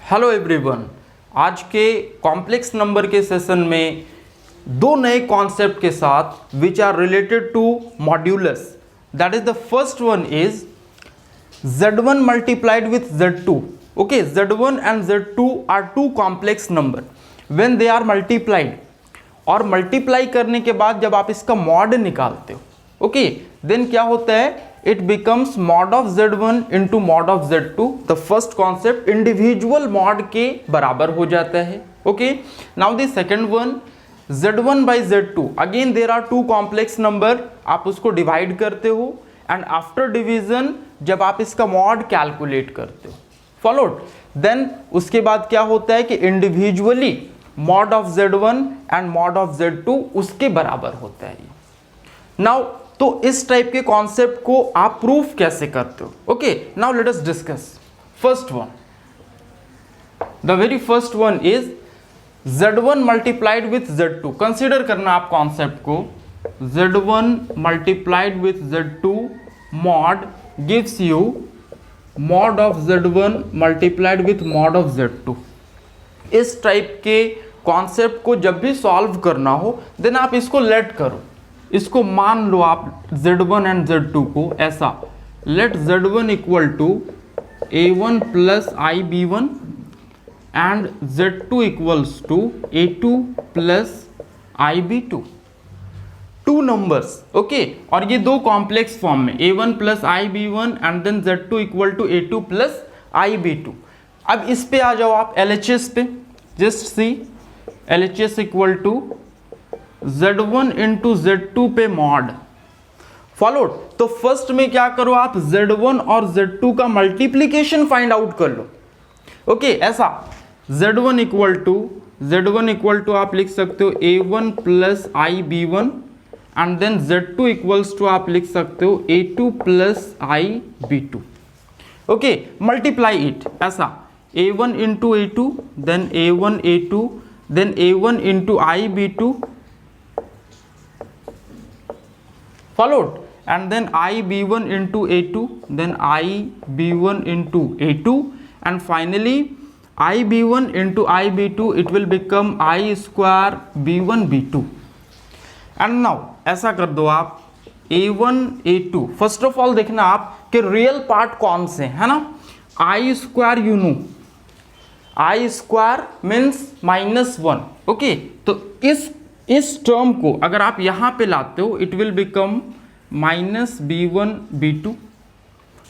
Hello everyone. आज के complex number के सेशन में दो नए कॉन्सेप्ट के साथ which are related to modulus. That is the first one is z1 multiplied with z2. Okay, z1 and z2 are two complex number. When they are multiplied और multiply करने के बाद जब आप इसका मॉड निकालते हो, ओके, देन क्या होता है, it becomes mod of z1 into mod of z2. The first concept individual mod के बराबर हो जाता है. Okay, now the second one z1 by z2. Again there are two complex number, आप उसको डिवाइड करते हो एंड आफ्टर डिवीजन जब आप इसका मॉड कैलकुलेट करते हो, फॉलोड, देन उसके बाद क्या होता है कि individually mod of z1 and mod of z2 उसके बराबर होता है. नाउ तो इस टाइप के कॉन्सेप्ट को आप प्रूफ कैसे करते हो? Okay, now let us discuss. First one, the very first one is z1 multiplied with z2. Consider करना आप कॉन्सेप्ट को. z1 multiplied with z2 mod gives you mod of z1 multiplied with mod of z2. इस type के concept को जब भी solve करना हो देन आप इसको लेट करो, इसको मान लो आप z1 एंड z2 को ऐसा. Let z1 equal to a1 plus ib1 and z2 equals to a2 plus ib2. Two numbers, okay, और ये दो कॉम्प्लेक्स फॉर्म में a1 plus ib1 and then z2 equal to a2 plus ib2. अब इस पे आ जाओ आप LHS पे. Just see LHS equal to z1 into z2 पे मॉड. फॉलोड. तो फर्स्ट में क्या करो आप z1 और z2 का मल्टीप्लीकेशन फाइंड आउट कर लो. ओके, ऐसा z1 इक्वल टू आप लिख सकते हो a1 plus ib1 and then z2 equals to आप लिख सकते हो a2 plus ib2. Okay, multiply it ऐसा a1 into a2 then a1 a2 then a1 into ib2 followed and then ib1 into a2 then ib1 into a2 and finally ib1 into ib2 it will become I square b1 b2. and now ऐसा कर दो आप a1 a2. First of all देखना आप कि real part कौन से है ना. I square you know, I square means -1. Okay, तो इस टर्म को अगर आप यहां पे लाते हो it will become -b1 b2.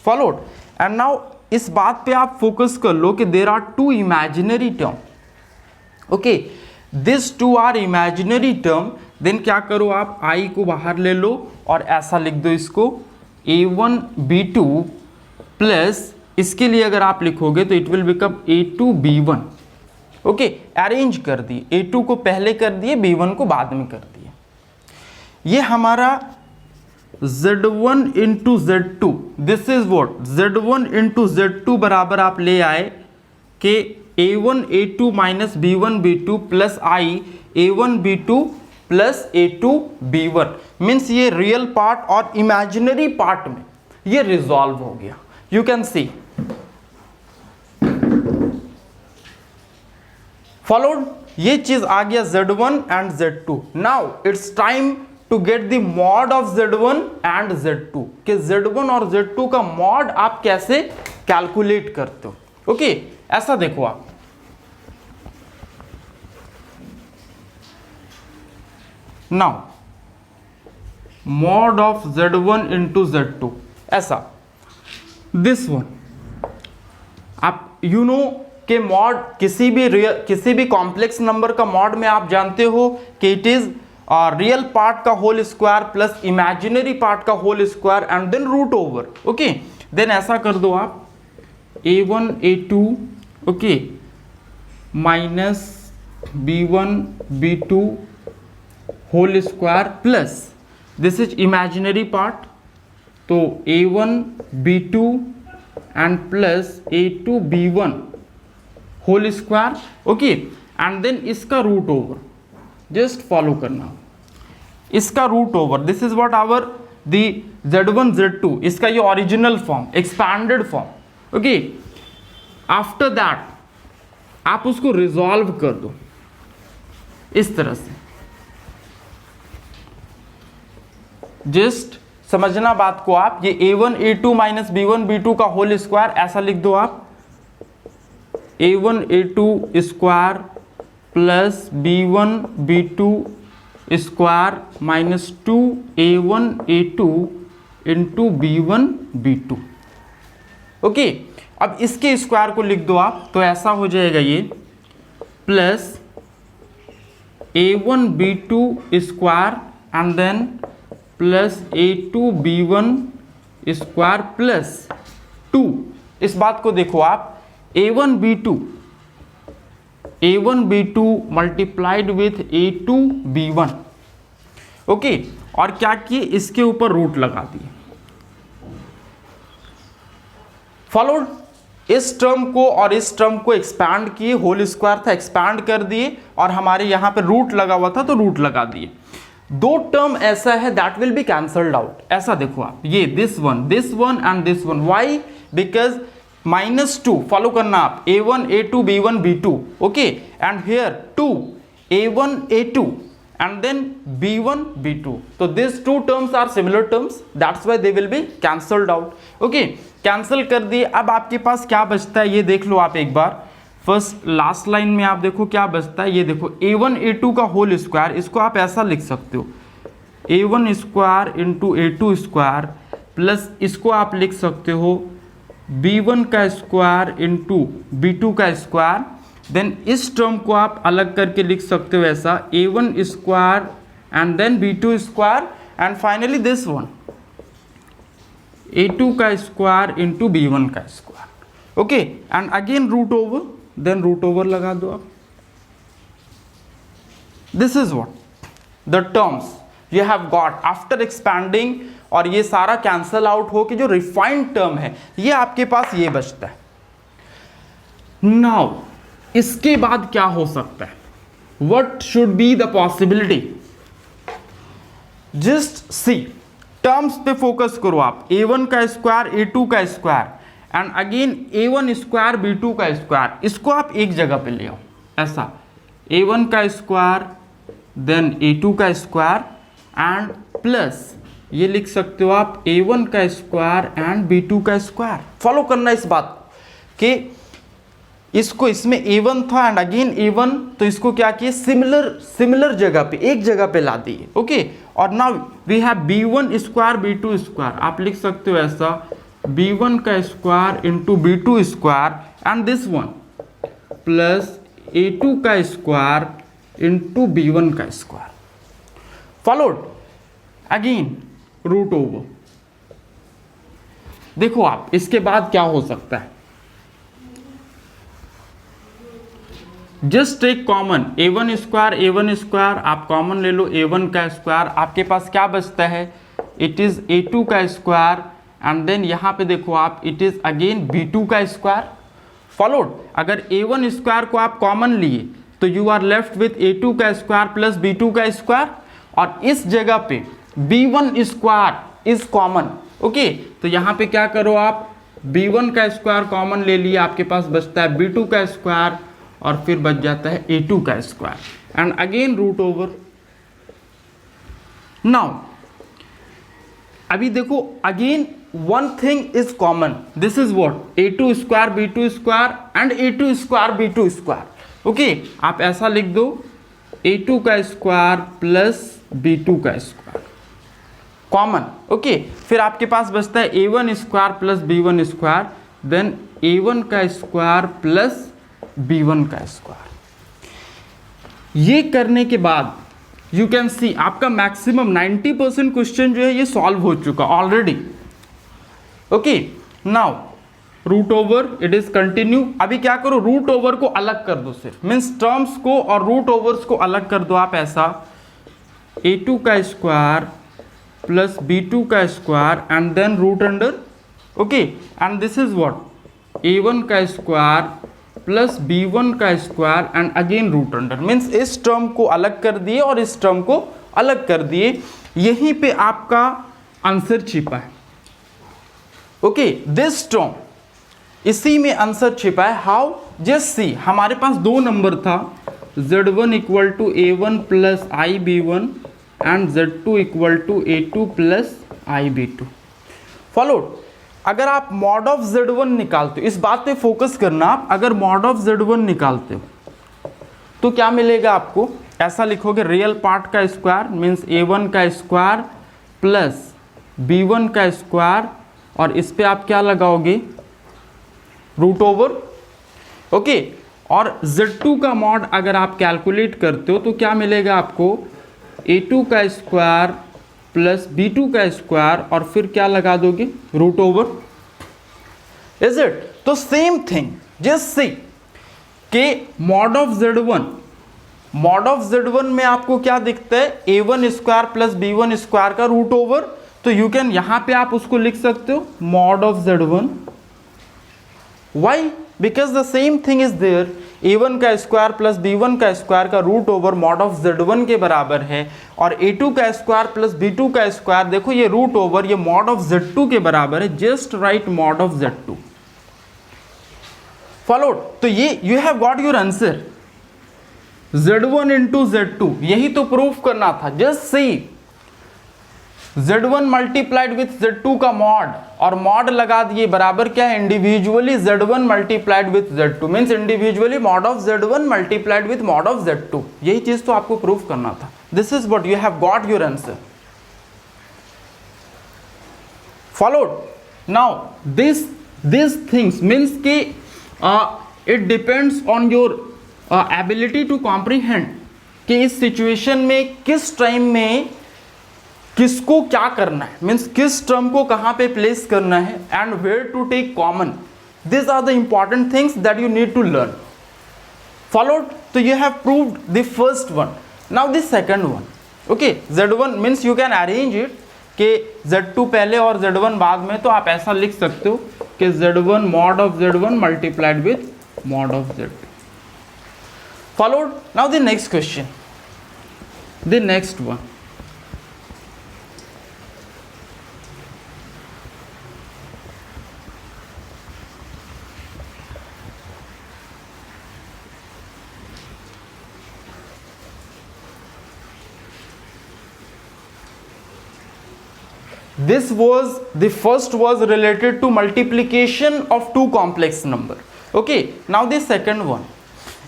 Followed. And now इस बात पे आप फोकस कर लो कि there are two imaginary term. Okay, this two are imaginary term. Then क्या करो आप I को बाहर ले लो और ऐसा लिख दो इसको a1 b2 प्लस इसके लिए अगर आप लिखोगे तो it will become a2 b1. Okay, arrange कर दिए, a2 को पहले कर दिए, b1 को बाद में कर दिए. ये हमारा z1 into z2. This is what z1 into z2 बराबर आप ले आए कि a1 a2 minus b1 b2 plus I a1 b2 plus a2 b1. Means ये रियल पार्ट और इमेजिनरी पार्ट में ये रिजॉल्व हो गया. You can see. फॉलोड. ये चीज आ गया z1 and z2. Now it's time to get the mod of z1 and z2 कि z1 और z2 का मॉड आप कैसे कैलकुलेट करते हो. ओके, ऐसा देखो आप. Now mod of z1 into z2 ऐसा. दिस वन आप यू नो के मॉड किसी भी कॉम्प्लेक्स नंबर का मॉड में आप जानते हो कि इट इज रियल पार्ट का whole square plus imaginary part का whole square and then root over. Okay, then ऐसा कर दो आप a1 a2 okay minus b1 b2 whole square plus this is imaginary part तो a1 b2 and plus a2 b1 whole square. Okay, and then इसका root over. Just follow करना इसका root over. This is what our the z1 z2, इसका ये original form, expanded form. Okay, after that आप उसको resolve कर दो इस तरह से। जस्ट समझना बात को आप, ये a1 a2 minus b1 b2 का होल स्क्वायर ऐसा लिख दो आप, a1 a2 square plus b1 b2 square minus 2a1 a2 into b1 b2। Okay, अब इसके स्क्वायर को लिख दो आप, तो ऐसा हो जाएगा ये plus a1 b2 square and then plus a2 b1 square plus 2। इस बात को देखो आप, a1 b2 multiplied with a2 b1। Okay, और क्या किए, इसके ऊपर रूट लगा दिए। फॉलोड, इस टर्म को और इस टर्म को एक्सपैंड किए, होल स्क्वायर था एक्सपैंड कर दिए, और हमारे यहां पे रूट लगा हुआ था तो रूट लगा दिए। दो टर्म ऐसा है that will be cancelled out. ऐसा देखो आप, ये this one and this one. Why? Because -2 follow करना आप, a1 a2 b1 b2। Okay, and here 2 a1 a2 and then b1 b2, so these two terms are similar terms, that's why they will be cancelled out। okay, cancel कर दिए। अब आपके पास क्या बचता है ये देख लो आप एक बार। फर्स्ट लास्ट लाइन में आप देखो क्या बचता है, ये देखो a1 a2 का होल स्क्वायर, इसको आप ऐसा लिख सकते हो a1 square into a2 square plus इसको आप लिख सकते हो b1 का स्क्वायर इंटू b2 का स्क्वायर। देन इस टर्म को आप अलग करके लिख सकते हो ऐसा a1 square and then b2 square and finally this one a2 का स्क्वायर इंटू b1 का square. Okay, and again root over, then root over लगा दो आप। This is what the terms you have got after expanding, और ये सारा cancel out हो कि जो रिफाइंड टर्म है ये आपके पास ये बचता है। नाउ इसके बाद क्या हो सकता है, what should be the possibility? Just see, terms पे फोकस करो आप, a1 का स्क्वायर a2 का square and again a1 square b2 का स्क्वायर, इसको आप एक जगह पे ले आओ ऐसा, a1 का स्क्वायर देन a2 का स्क्वायर एंड प्लस ये लिख सकते हो आप a1 का स्क्वायर एंड b2 का स्क्वायर। फॉलो करना इस बात कि इसको, इसमें a1 था एंड अगेन a1, तो इसको क्या किए, सिमिलर जगह पे, एक जगह पे ला दिए। ओके, और now we have b1 square b2 square, आप लिख सकते हो ऐसा b1 का square into b2 square and this one plus a2 का स्क्वायर इंटू b1 का square. Followed, again root over. देखो आप इसके बाद क्या हो सकता है, just take common a1 square आप कॉमन ले लो, a1 का स्क्वायर, आपके पास क्या बचता है, इट इज a2 का स्क्वायर एंड देन यहां पे देखो आप इट इज अगेन b2 का स्क्वायर। फॉलोड, अगर a1 स्क्वायर को आप कॉमन लिए तो you are left with a2 का स्क्वायर प्लस b2 का स्क्वायर, और इस जगह पे b1 square is common. Okay, तो यहां पे क्या करो आप, b1 का स्क्वायर कॉमन ले लिया, आपके पास बचता है b2 का स्क्वायर और फिर बच जाता है a2 का square and again root over. Now अभी देखो again one thing is common, this is what a2 square b2 square and a2 square b2 square. Okay, आप ऐसा लिख दो a2 का स्क्वायर प्लस b2 का स्क्वायर कॉमन। ओके, फिर आपके पास बचता है a1 square plus b1 square then a1 का स्क्वायर प्लस b1 का स्क्वायर। ये करने के बाद यू कैन सी आपका मैक्सिमम 90% क्वेश्चन जो है ये सॉल्व हो चुका already. Okay, now root over it is continue. अभी क्या करो, रूट ओवर को अलग कर दो, सिर्फ मीन्स टर्म्स को और रूट ओवर्स को अलग कर दो आप ऐसा a2 का स्क्वायर प्लस b2 का square and then root under. Okay, and this is what a1 का स्क्वायर प्लस b1 का square and again root under, means इस टर्म को अलग कर दिए और इस टर्म को अलग कर दिए। यहीं पे आपका आंसर छिपा है। ओके, दिस टर्म, इसी में आंसर छिपा है। हाउ? जस्ट सी, हमारे पास दो नंबर था, Z1 equal to A1 plus IB1 and Z2 equal to A2 plus IB2। Followed. अगर आप मॉड ऑफ Z1 निकालते हो, इस बात पे फोकस करना आप, अगर मॉड ऑफ Z1 निकालते हो तो क्या मिलेगा आपको, ऐसा लिखोगे रियल पार्ट का स्क्वायर मीन्स A1 का स्क्वायर प्लस B1 का स्क्वायर, और इस पे आप क्या लगाओगे, रूट ओवर। ओके, और Z2 का मॉड अगर आप कैलकुलेट करते हो तो क्या मिलेगा आपको, A2 का स्क्वायर प्लस B2 का स्क्वायर, और फिर क्या लगा दोगे, रूट ओवर। Is it? तो सेम थिंग, जस्ट सी के मॉड ऑफ Z1 में आपको क्या दिखता है, A1 square plus B1 square का रूट ओवर, तो यू कैन, यहां पे आप उसको लिख सकते हो mod of Z1। Why? Because the same thing is there, A1 का स्क्वायर प्लस B1 का स्क्वायर का root over mod of Z1 के बराबर है, और A2 का स्क्वायर प्लस B2 का स्क्वायर, देखो ये रूट ओवर, ये मॉड ऑफ Z2 के बराबर है, just right mod of Z2। Followed. तो ये you have got your answer, Z1 into Z2, यही तो प्रूफ करना था। Just see, Z1 multiplied with Z2 का मॉड, और मॉड लगा दिए, बराबर क्या है, individually Z1 multiplied with Z2 means individually mod of Z1 multiplied with mod of Z2, यही चीज तो आपको प्रूफ करना था। This is what you have got your answer. Followed. Now this things means के it depends on your ability to comprehend, कि इस situation में किस टाइम में किसको क्या करना है, मीन्स किस टर्म को कहां पे प्लेस करना है, and where to take common. This are the important things that you need to learn. Followed. तो you have proved the first one. Now the second one. Okay, Z1 means you can arrange it कि Z2 पहले और Z1 बाद में, तो आप ऐसा लिख सकते हो कि Z1 mod of Z1 multiplied with mod of Z2। Followed. Now the next question, the next one. This was, the first was related to multiplication of two complex number. Okay, now the second one,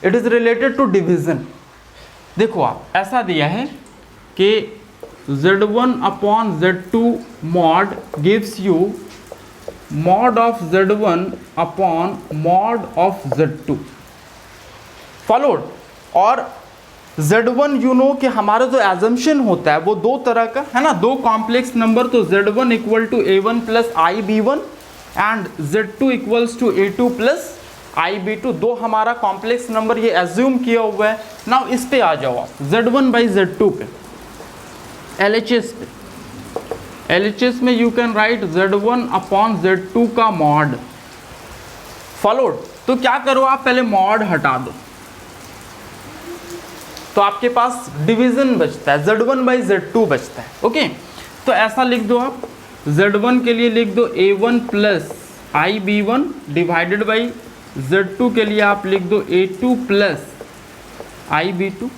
it is related to division. देखो आप, ऐसा दिया है कि Z1 upon Z2 mod gives you mod of Z1 upon mod of Z2। Followed। और Z1 you know कि हमारा जो एजम्पशन होता है वो दो तरह का है ना, दो कॉम्प्लेक्स नंबर, तो Z1 equal to A1 plus IB1 and Z2 equals to A2 plus IB2, दो हमारा कॉम्प्लेक्स नंबर ये एज्यूम किया हुआ है। नाउ इस पे आ जाओ आप, Z1 बाई Z2 पे, LHS पे। LHS में you can right Z1 upon Z2 का मॉड। फॉलोड। तो क्या करो आप, पहले मॉड हटा दो, तो आपके पास डिवीजन बचता है, Z1 बाई Z2 बचता है। ओके, तो ऐसा लिख दो आप, Z1 के लिए लिख दो A1 plus IB1 divided by Z2 के लिए आप लिख दो A2 प्लस IB2।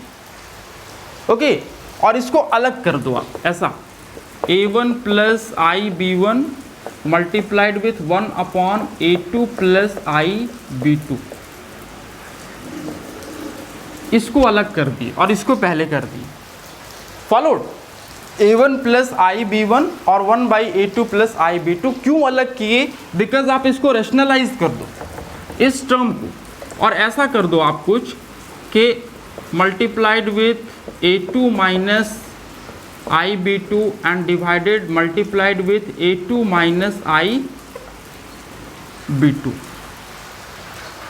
ओके, और इसको अलग कर दो आप, ऐसा A1 plus IB1 multiplied with 1 upon A2 plus IB2, इसको अलग कर दिए और इसको पहले कर दिए। फॉलोड। A1 प्लस IB1 और 1 बाई A2 प्लस IB2 क्यों अलग किए, बिकॉज आप इसको रेशनलाइज कर दो इस टर्म को, और ऐसा कर दो आप कुछ कि multiplied with A2 minus IB2 and divided multiplied with A2 minus IB2।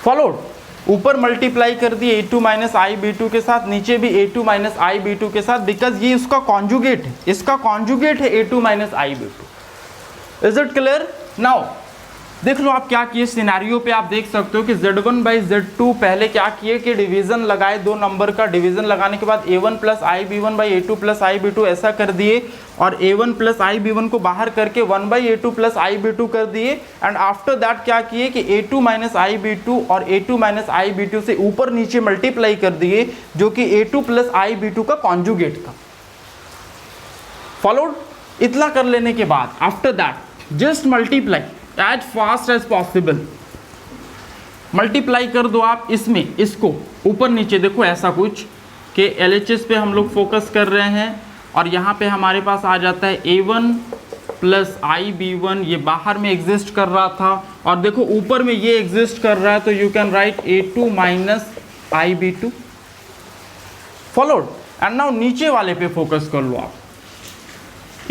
Followed. ऊपर मल्टीप्लाई कर दिए A2 माइनस IB2 के साथ, नीचे भी A2 माइनस IB2 के साथ, बिकॉज ये इसका कॉन्जुगेट है, इसका कॉन्जुगेट है A2 minus IB2। Is it clear? Now देख लो आप क्या किए सिनेरियो पे, आप देख सकते हो कि Z1 बाई Z2 पहले क्या किए कि डिवीजन लगाए, दो नंबर का डिवीजन लगाने के बाद A1 plus I B one by A2 plus I B two ऐसा कर दिए, और A1 प्लस आई बी1 को बाहर करके 1 बाई A2 प्लस आई बी2 कर दिए, एंड आफ्टर दैट क्या किए कि A2 माइनस आई बी2 और A2 माइनस आई बी2 से ऊपर नीचे मल्टीप्लाई कर दिए, जो कि A2 प्लस आई बी2 का कॉन्जुगेट था। फॉलोड? इतना कर लेने के बाद after that just multiply as fast as possible, multiply कर दो आप इसमें, इसको ऊपर नीचे देखो ऐसा कुछ कि LHS पे हम लोग फोकस कर रहे हैं, और यहाँ पे हमारे पास आ जाता है A1 प्लस आई बी1, ये बाहर में एग्जिस्ट कर रहा था, और देखो ऊपर में ये एग्जिस्ट कर रहा है, तो you can write A2 minus I बी2। Followed? And now नीचे वाले पे फोकस कर लो आप,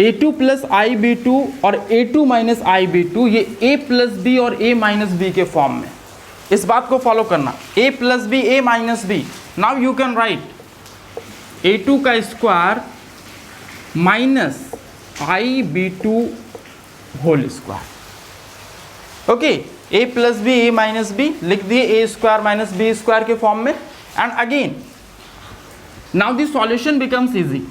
A2 प्लस आई बी2 और A2 माइनस आई बी2, ये A प्लस बी और A माइनस बी के फॉर्म में, इस बात को फॉलो करना, A plus B A minus B. Now you can write A2 का square minus I b two whole square. Okay, A plus B A minus B लिख दिए, A square minus B square के form में, and again now the solution becomes easy.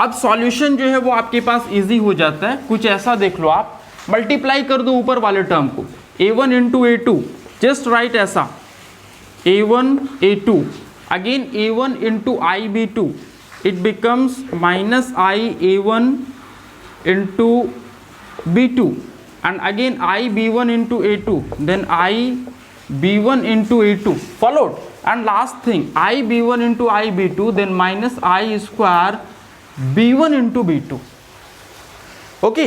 अब solution जो है वो आपके पास इजी हो जाता है, कुछ ऐसा देख लो आप, मल्टीप्लाई कर दो ऊपर वाले टर्म को, A1 into A2, just right ऐसा, A1 A2, अगेन A1 into I b two, it becomes minus I A1 into B2, and again I B1 into A2, then I B1 into A2, followed, and last thing I B1 into I B2, then minus I square B1 into B2। Okay,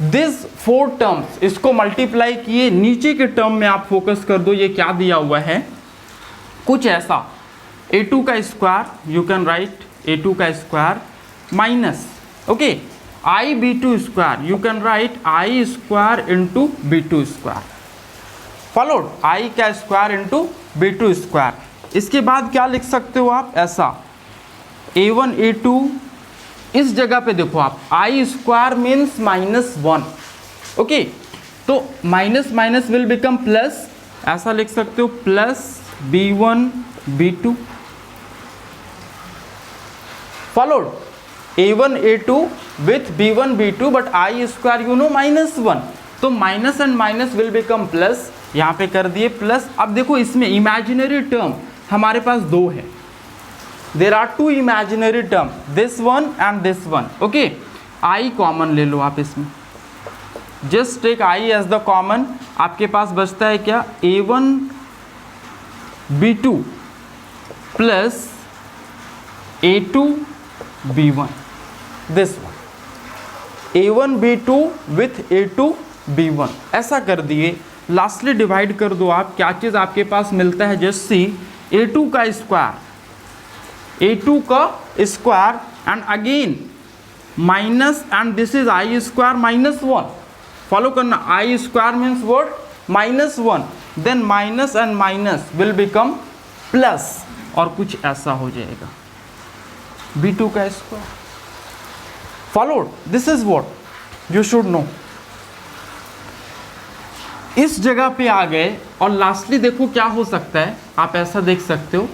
this 4 terms, इसको multiply किए, नीचे के term में आप focus कर दो, ये क्या दिया हुआ है, कुछ ऐसा, A2 का square, you can write A2 का square minus, okay, I B2 square, you can write I square into B2 square, followed, I का स्क्वायर इंटू B2 स्क्वायर। इसके बाद क्या लिख सकते हो आप, ऐसा A1 A2, इस जगह पे देखो आप, आई स्क्वायर मीन्स माइनस 1, ओके, तो minus minus will become plus, ऐसा लिख सकते हो, plus B1 B2, followed, A1 A2 with B1 B2, but I square you know minus 1, तो minus and minus will become plus, यहाँ पे कर दिए प्लस। अब देखो इसमें इमेजिनरी टर्म हमारे पास दो है, there are two imaginary term, this one and this one, okay, I common ले लो आप इसमें, just take I as the common, आपके पास बचता है क्या, A1 B2 plus A2 B1, this one, A1 B2 with A2 B1, ऐसा कर दिए। लास्टली डिवाइड कर दो आप, क्या चीज़ आपके पास मिलता है, जस्ट सी A2 का स्क्वायर, A2 का square, and again minus, and this is I square minus 1, follow करना, I square means what, minus 1, then minus and minus will become plus, और कुछ ऐसा हो जाएगा, B2 का square, followed, this is what you should know. इस जगह पे आ गए, और लास्टली देखो क्या हो सकता है, आप ऐसा देख सकते हो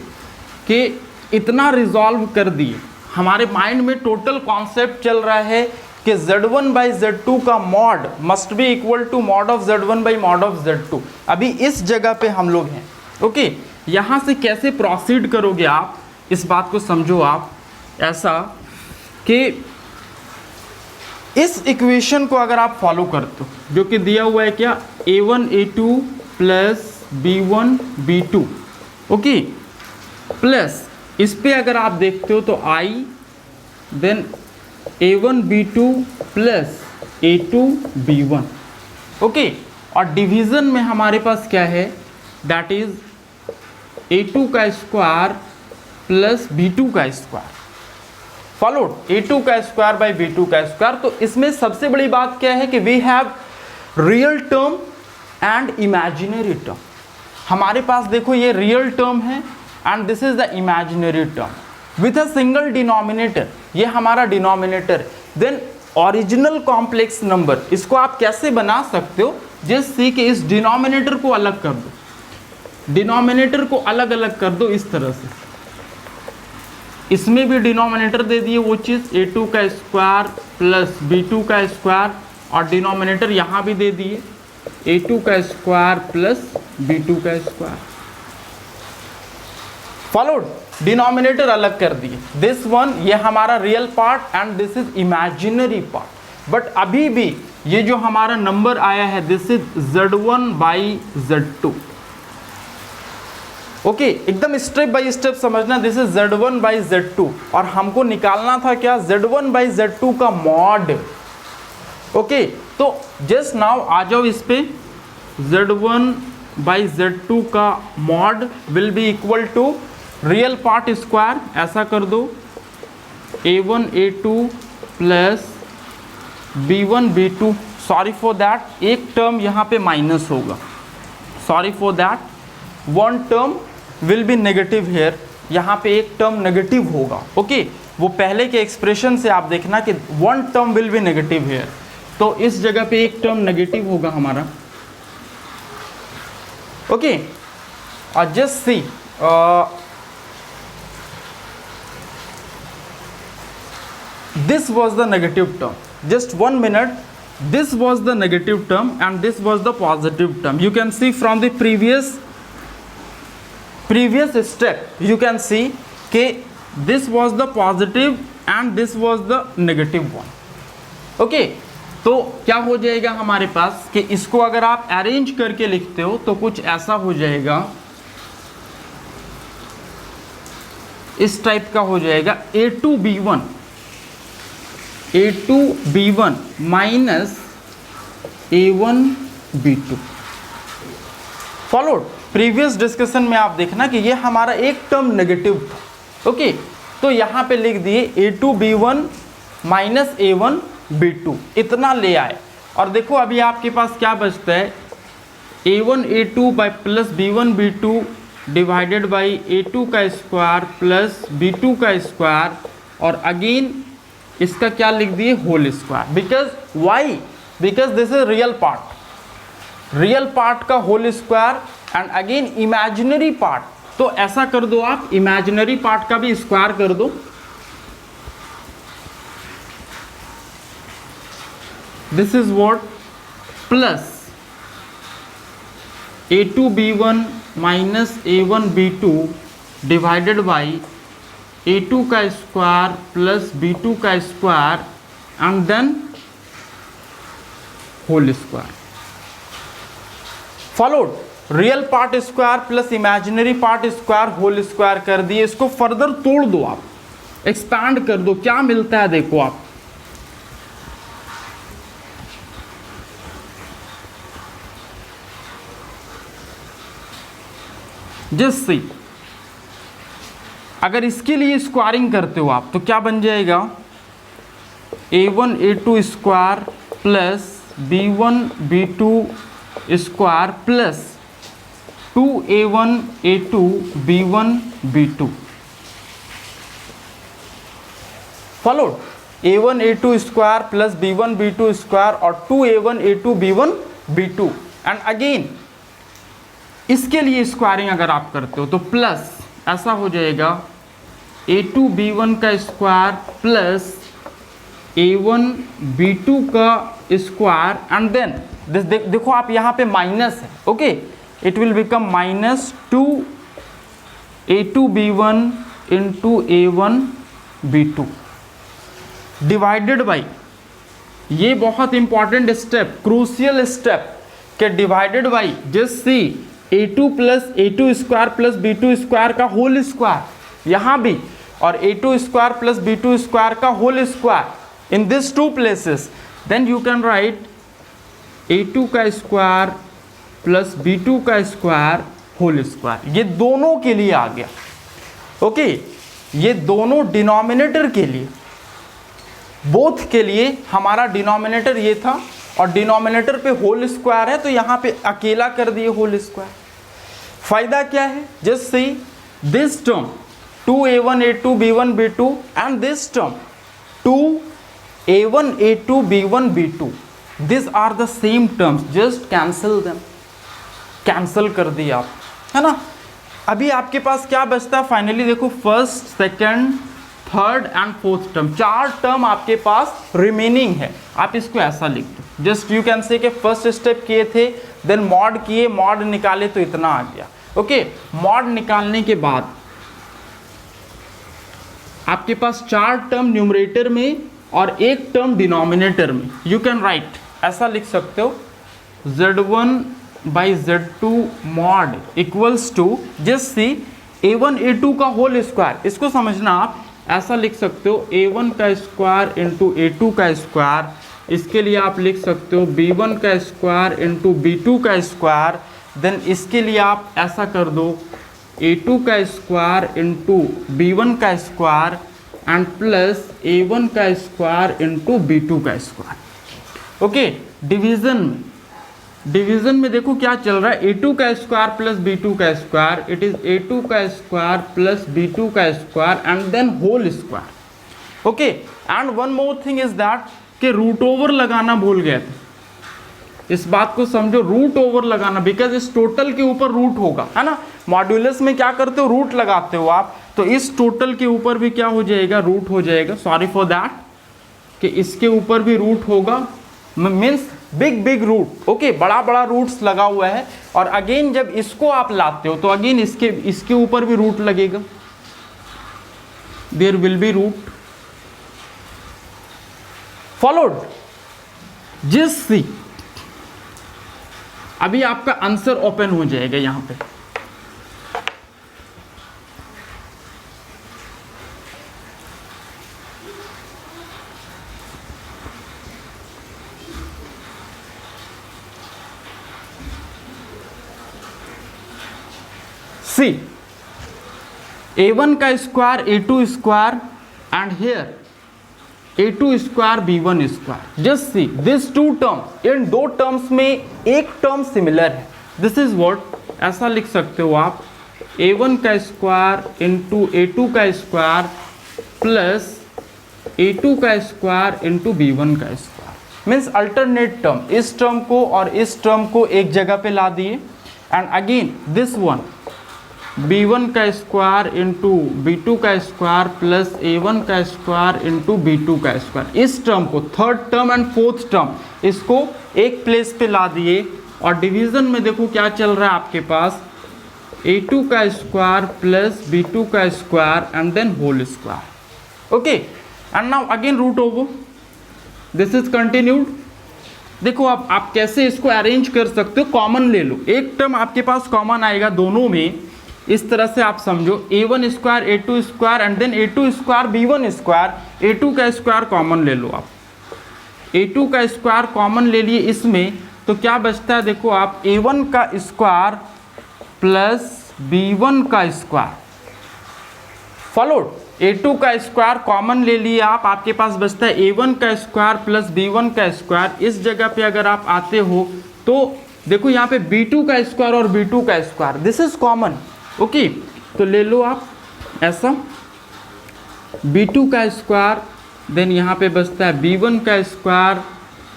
कि इतना रिजॉल्व कर दिए, हमारे माइंड में टोटल कॉन्सेप्ट चल रहा है कि Z1 बाई Z2 का mod must be equal to mod of Z1 by mod of Z2। अभी इस जगह पे हम लोग हैं, ओके, यहाँ से कैसे प्रोसीड करोगे आप, इस बात को समझो आप, ऐसा कि इस इक्वेशन को अगर आप फॉलो करते हो, जो कि दिया हुआ है क्या, A1 A2 plus B1 B2, okay, plus इस पे अगर आप देखते हो तो I, then A1 B2 plus A2 B1, okay, और डिवीज़न में हमारे पास क्या है, दैट इज A2 का स्क्वायर प्लस B2 का स्क्वायर, फॉलोड, A2 का स्क्वायर बाई B2 का स्क्वायर। तो इसमें सबसे बड़ी बात क्या है कि we have real term and imaginary term. हमारे पास देखो ये रियल टर्म है and this is the imaginary term with a single denominator, ये हमारा denominator. Then original complex number, इसको आप कैसे बना सकते हो, जस्ट सी कि इस डिनोमिनेटर को अलग कर दो, डिनोमिनेटर को अलग अलग कर दो इस तरह से। इसमें भी डिनोमिनेटर दे दिए वो चीज़ a2 का स्क्वायर प्लस b2 का स्क्वायर, और डिनोमिनेटर यहाँ भी दे दिए a2 का स्क्वायर प्लस b2 का स्क्वायर। फॉलोड, डिनोमिनेटर अलग कर दिए। दिस वन ये हमारा real part and this is imaginary part. But अभी भी ये जो हमारा नंबर आया है this is z1 by z2। Okay, एकदम स्टेप बाय स्टेप समझना, this is z1 by z2 और हमको निकालना था क्या, z1 बाई z2 का मॉड। ओके, तो जस्ट नाउ आ जाओ इस पे, z1 बाई z2 का mod will be equal to real part square, ऐसा कर दो a1 a2 plus b1 b2। Sorry for that, एक टर्म यहाँ पे माइनस होगा, sorry for that, one term will be negative here, यहाँ पे एक टर्म नेगेटिव होगा। ओके, वो पहले के एक्सप्रेशन से आप देखना कि one term will be negative here, तो इस जगह पे एक टर्म नेगेटिव होगा हमारा। ओके, और just see this was the negative term, just 1 minute, this was the negative term and this was the positive term. You can see from the previous step, you can see कि this was the positive and this was the negative one. okay, तो क्या हो जाएगा हमारे पास कि इसको अगर आप अरेंज करके लिखते हो तो कुछ ऐसा हो जाएगा, इस टाइप का हो जाएगा a2b1 minus a1 b2। Followed, previous discussion में आप देखना कि ये हमारा एक टर्म नेगेटिव था। ओके, तो यहाँ पे लिख दिए a2b1 माइनस a1 b2, इतना ले आए। और देखो अभी आपके पास क्या बचता है, a1 a2 by plus b1 b2 divided by a2 का स्क्वायर प्लस b2 का स्क्वायर, और अगेन इसका क्या लिख दिए, whole square. Because why, because this is real part, real part का whole square and again imaginary part, तो ऐसा कर दो आप, इमेजिनरी पार्ट का भी स्क्वायर कर दो। This is what, plus a2b1 minus a1 b2 divided by a2 का स्क्वायर प्लस b2 का square and then whole square. Followed, real part square plus imaginary part square whole square कर दिए। इसको further तोड़ दो आप, एक्सपैंड कर दो, क्या मिलता है देखो आप, जस्ट सी, अगर इसके लिए स्क्वायरिंग करते हो आप तो क्या बन जाएगा, a1 a2 square plus b1 b2 square plus 2a1 a2 b1 b2। Follow, a1 a2 square plus b1 b2 square और 2a1 a2 b1 b2, and again इसके लिए स्क्वायरिंग अगर आप करते हो तो प्लस ऐसा हो जाएगा a2 b1 का स्क्वायर प्लस a1 b2 का स्क्वायर एंड देन देखो आप यहाँ पे माइनस है। Okay, it will become minus 2 a2 b1 into a1 b2 divided by, ये बहुत इंपॉर्टेंट स्टेप, क्रूशियल स्टेप के divided by just see a2 plus a2 square plus b2 square का whole square यहाँ भी, और a2 square plus b2 square का whole square in this two places, then you can write a2 का square plus b2 का square whole square. ये दोनों के लिए आ गया। ओके, ये दोनों डिनोमिनेटर के लिए, बोथ के लिए हमारा डिनोमिनेटर ये था और डिनोमिनेटर पे होल स्क्वायर है तो यहाँ पे अकेला कर दिए होल स्क्वायर। फायदा क्या है, just see this term 2a1 a2 b1 b2 and this term 2a1 a2 b1 b2, this are the same terms, just cancel them, cancel कर दिया आप, है ना। अभी आपके पास क्या बचता है फाइनली, देखो first, second, third and fourth term, 4 term आपके पास रिमेनिंग है। आप इसको ऐसा लिख दो, जस्ट यू कैन से कि फर्स्ट स्टेप किए थे, देन मॉड किए, मॉड निकाले तो इतना आ गया। ओके, मॉड निकालने के बाद आपके पास 4 टर्म न्यूमरेटर में और 1 टर्म डिनोमिनेटर में। यू कैन राइट, ऐसा लिख सकते हो, Z1 by Z2 mod equals to, just see A1 A2 का होल स्क्वायर, इसको समझना आप ऐसा लिख सकते हो, A1 का स्क्वायर इंटू A2 का स्क्वायर, इसके लिए आप लिख सकते हो B1 का स्क्वायर इंटू B2 का स्क्वायर, देन इसके लिए आप ऐसा कर दो A2 का स्क्वायर इंटू B1 का स्क्वायर एंड प्लस A1 का स्क्वायर इंटू B2 का स्क्वायर। ओके, डिवीजन में देखो क्या चल रहा है, A2 का स्क्वायर प्लस B2 का स्क्वायर, इट इज A2 का स्क्वायर प्लस B2 का square and then whole square. Okay, and one more thing is that कि रूट ओवर लगाना भूल गए थे, इस बात को समझो, रूट ओवर लगाना, बिकॉज इस टोटल के ऊपर रूट होगा, है ना। मॉड्यूलस में क्या करते हो, रूट लगाते हो आप, तो इस टोटल के ऊपर भी क्या हो जाएगा, रूट हो जाएगा। सॉरी फॉर दैट, कि इसके ऊपर भी रूट होगा, मीन्स बिग रूट। ओके, बड़ा रूट्स लगा हुआ है, और अगेन जब इसको आप लाते हो तो अगेन इसके ऊपर भी रूट लगेगा, there will be root followed. जिस सी अभी आपका आंसर ओपन हो जाएगा यहां पे, सी A1 का square A2 square and here A2 square B1 square. Just see this 2 term, इन 2 टर्म्स में एक टर्म सिमिलर है, दिस इज व्हाट, ऐसा लिख सकते हो आप, A1 का स्क्वायर इंटू A2 का स्क्वायर प्लस A2 का स्क्वायर इंटू B1 का स्क्वायर, मीन्स अल्टरनेट टर्म, इस टर्म को और इस टर्म को एक जगह पे ला दिए, and again this one B1 का स्क्वायर इंटू B2 का स्क्वायर प्लस A1 का स्क्वायर इंटू B2 का स्क्वायर, इस टर्म को, third term and fourth term, इसको एक प्लेस पे ला दिए, और डिवीजन में देखो क्या चल रहा है आपके पास, A2 का स्क्वायर प्लस B2 का square and then whole square. Okay, and now again root over, this is continued. देखो आप कैसे इसको अरेंज कर सकते हो, कॉमन ले लो, एक टर्म आपके पास कॉमन आएगा दोनों में, इस तरह से आप समझो, A1 square A2 square and then A2 square B1 square, A2 का स्क्वायर कॉमन ले लो आप, A2 का स्क्वायर कॉमन ले लिए इसमें, तो क्या बचता है, देखो आप A1 का स्क्वायर प्लस B1 का स्क्वायर, फॉलोड, A2 का स्क्वायर कॉमन ले लिए आप, आपके पास बचता है A1 का स्क्वायर प्लस B1 का स्क्वायर। इस जगह पे अगर आप आते हो तो देखो यहाँ पे B2 का स्क्वायर और B2 का square, this is common. Okay, तो ले लो आप ऐसा, B2 का स्क्वायर, देन यहाँ पे बचता है B1 का स्क्वायर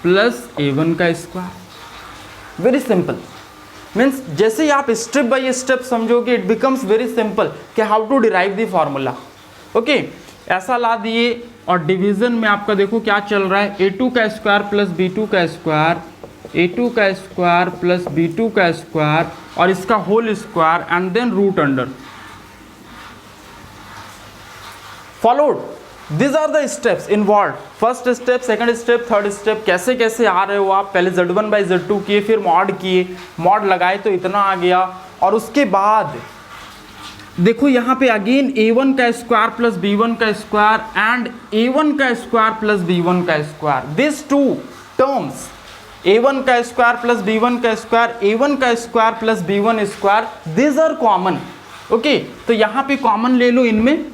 प्लस A1 का स्क्वायर। वेरी सिंपल, मीन्स जैसे ही आप स्टेप बाय स्टेप समझोगे, इट बिकम्स वेरी सिंपल कि how to derive the formula. Okay, ऐसा ला दिए, और डिवीजन में आपका देखो क्या चल रहा है, A2 का स्क्वायर प्लस B2 का स्क्वायर, A2 का स्क्वायर प्लस B2 का स्क्वायर और इसका whole square and then root under, followed. This are the steps involve, first step, second step, third step, कैसे कैसे आ रहे हो आप, पहले Z1 बाई Z2 किए, फिर मॉड किए, मॉड लगाए तो इतना आ गया, और उसके बाद देखो यहाँ पे अगेन A1 का स्क्वायर प्लस B1 का स्क्वायर एंड A1 का स्क्वायर प्लस B1 का स्क्वायर, दिस 2 टर्म्स, A1 का स्क्वायर प्लस B1 का स्क्वायर, A1 का square plus B1 square, this are common. Okay, तो यहाँ पे कॉमन ले लो इनमें,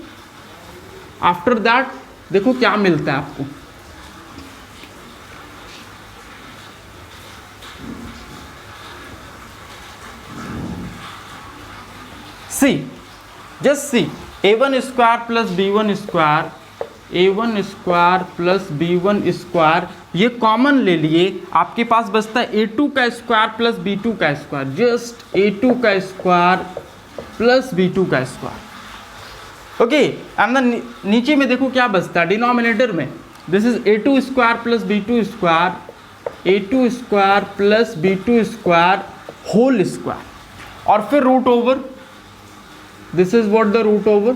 आफ्टर दैट देखो क्या मिलता है आपको, see, just see A1 square plus B1 square a1 square plus b1 square, ये कॉमन ले लिए, आपके पास बचता है a2 का स्क्वायर प्लस b2 का स्क्वायर, जस्ट a2 का स्क्वायर प्लस b2 का स्क्वायर। ओके, एंड नीचे में देखो क्या बचता है डिनोमिनेटर में, this is a2 square plus b2 square, a2 square plus b2 square whole square, और फिर root over, this is what the root over.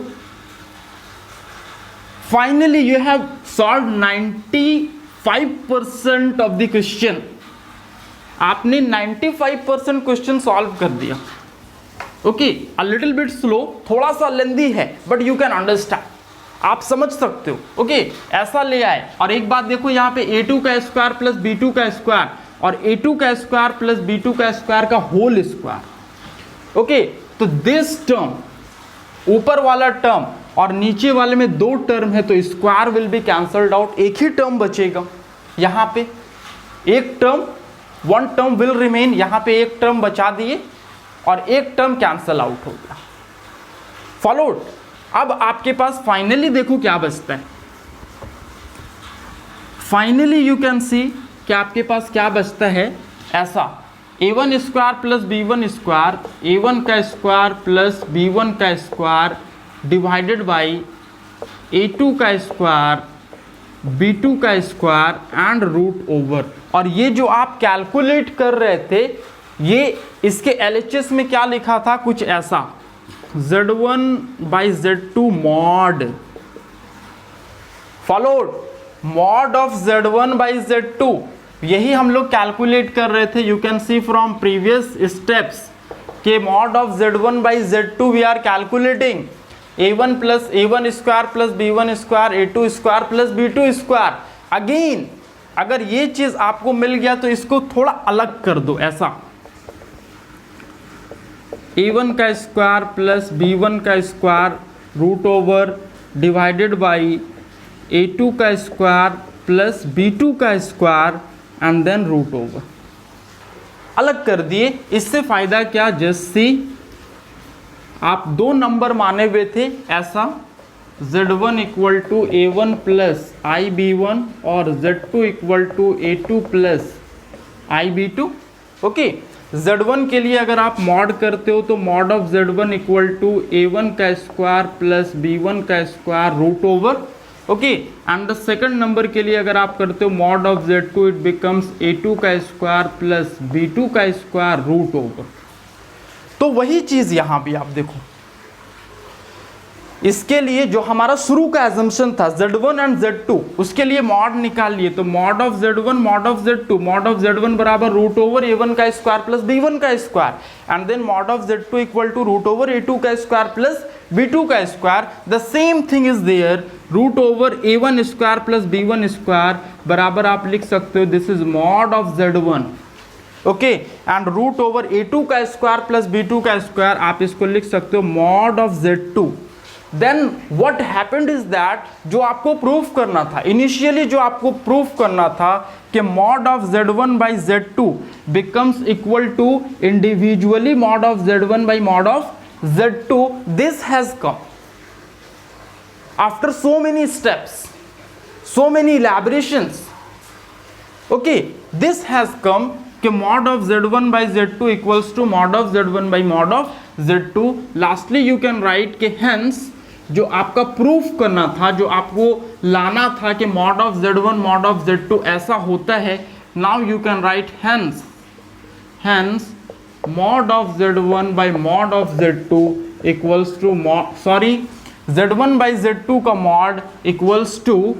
Finally you have solve 95% of the question, आपने 95% क्वेश्चन सॉल्व कर दिया। Okay, a little bit slow, थोड़ा सा लेंदी है, but you can understand, आप समझ सकते हो। ओके, ऐसा ले आए। और एक बात देखो, यहाँ पे a2 का स्क्वायर प्लस b2 का स्क्वायर और a2 का स्क्वायर प्लस b2 का स्क्वायर का होल स्क्वायर। ओके, तो दिस टर्म, ऊपर वाला टर्म और नीचे वाले में दो टर्म है, तो square will be cancelled out, एक ही टर्म बचेगा। यहाँ पे एक term, one term will remain, यहाँ पे एक टर्म बचा दिए और एक टर्म कैंसल आउट हो गया। फॉलोड। अब आपके पास फाइनली देखो क्या बचता है, फाइनली यू कैन सी कि आपके पास क्या बचता है, ऐसा a1 square plus b1 square, a1 का स्क्वायर प्लस b1 का स्क्वायर डिवाइडेड बाई a2 का स्क्वायर, b2 का स्क्वायर एंड रूट ओवर। और ये जो आप कैलकुलेट कर रहे थे, ये इसके LHS में क्या लिखा था, कुछ ऐसा, z1 by z2 mod, followed, mod of z1 by z2, यही हम लोग कैलकुलेट कर रहे थे। You can see from previous steps के mod of z1 by z2 we are calculating a1 plus a1 square plus b1 square, a2 square plus b2 square. Again अगर ये चीज आपको मिल गया तो इसको थोड़ा अलग कर दो, ऐसा a1 का स्क्वायर प्लस b1 का square root over divided by a2 का स्क्वायर प्लस b2 का square and then root over, अलग कर दिए। इससे फायदा क्या, जस्ट सी, आप दो नंबर माने हुए थे, ऐसा z1 equal to a1 plus ib1 और z2 equal to a2 plus ib2। Okay, z1 के लिए अगर आप मॉड करते हो तो mod of z1 equal to a1 का स्क्वायर प्लस b1 का square root over. Okay, and the second number के लिए अगर आप करते हो mod of z2, it becomes a2 का स्क्वायर प्लस b2 का स्क्वायर रूट ओवर। तो वही चीज यहां भी आप देखो, इसके लिए जो हमारा शुरू का एजम्पशन था z1 एंड z2, उसके लिए मॉड निकाल लिए, तो mod of z1 mod of z2, mod of z1 बराबर रूट ओवर a1 का स्क्वायर प्लस b1 का square and then mod of z2 equal to root over a2 का स्क्वायर प्लस b2 का square. The same thing is there, root over a1 square plus b1 square बराबर आप लिख सकते हो this is mod of z1। Okay, and root over a2 का square plus b2 का square आप इसको लिख सकते हो mod of z2। Then what happened is that, जो आपको प्रूफ करना था इनिशियली, जो आपको प्रूफ करना था कि mod of z1 by z2 becomes equal to individually mod of z1 by mod of z2, this has come after so many steps, so many elaborations. Okay, this has come कि mod of z1 by z2 equals to mod of z1 by mod of z2. Lastly you can write कि hence जो आपका proof करना था, जो आपको लाना था कि mod of z1 mod of z2 ऐसा होता है, now you can write hence mod of z1 by mod of z2 equals to z1 by z2 का mod equals to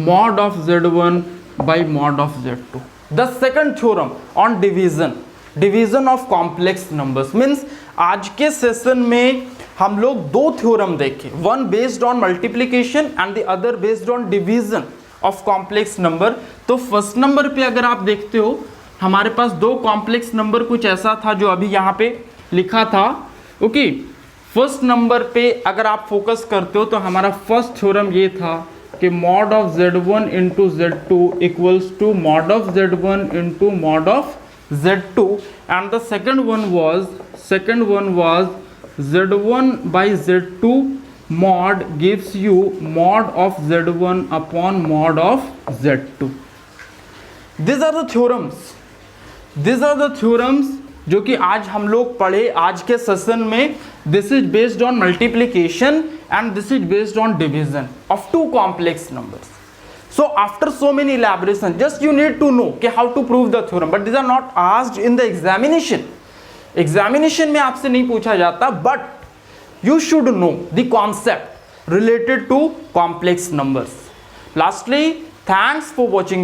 mod of z1 by mod of z2. The second theorem on division of complex numbers means आज के session में हम लोग दो theorem देखे, one based on multiplication and the other based on division of complex number. तो first number पे अगर आप देखते हो हमारे पास दो कॉम्प्लेक्स नंबर कुछ ऐसा था जो अभी यहाँ पे लिखा था। ओके, फर्स्ट नंबर पे अगर आप फोकस करते हो तो हमारा फर्स्ट थ्योरम ये था कि mod of z1 into z2 equals to mod of z1 into mod of z2, and the second one was z1 by z2 mod gives you mod of z1 upon mod of z2. These are the theorems जो कि आज हम लोग पढ़े आज के session में. This is based on multiplication and this is based on division of two complex numbers. So after so many elaboration, just you need to know कि how to prove the theorem, but these are not asked in the examination. Examination में आपसे नहीं पूछा जाता, but you should know the concept related to complex numbers. Lastly, thanks for watching the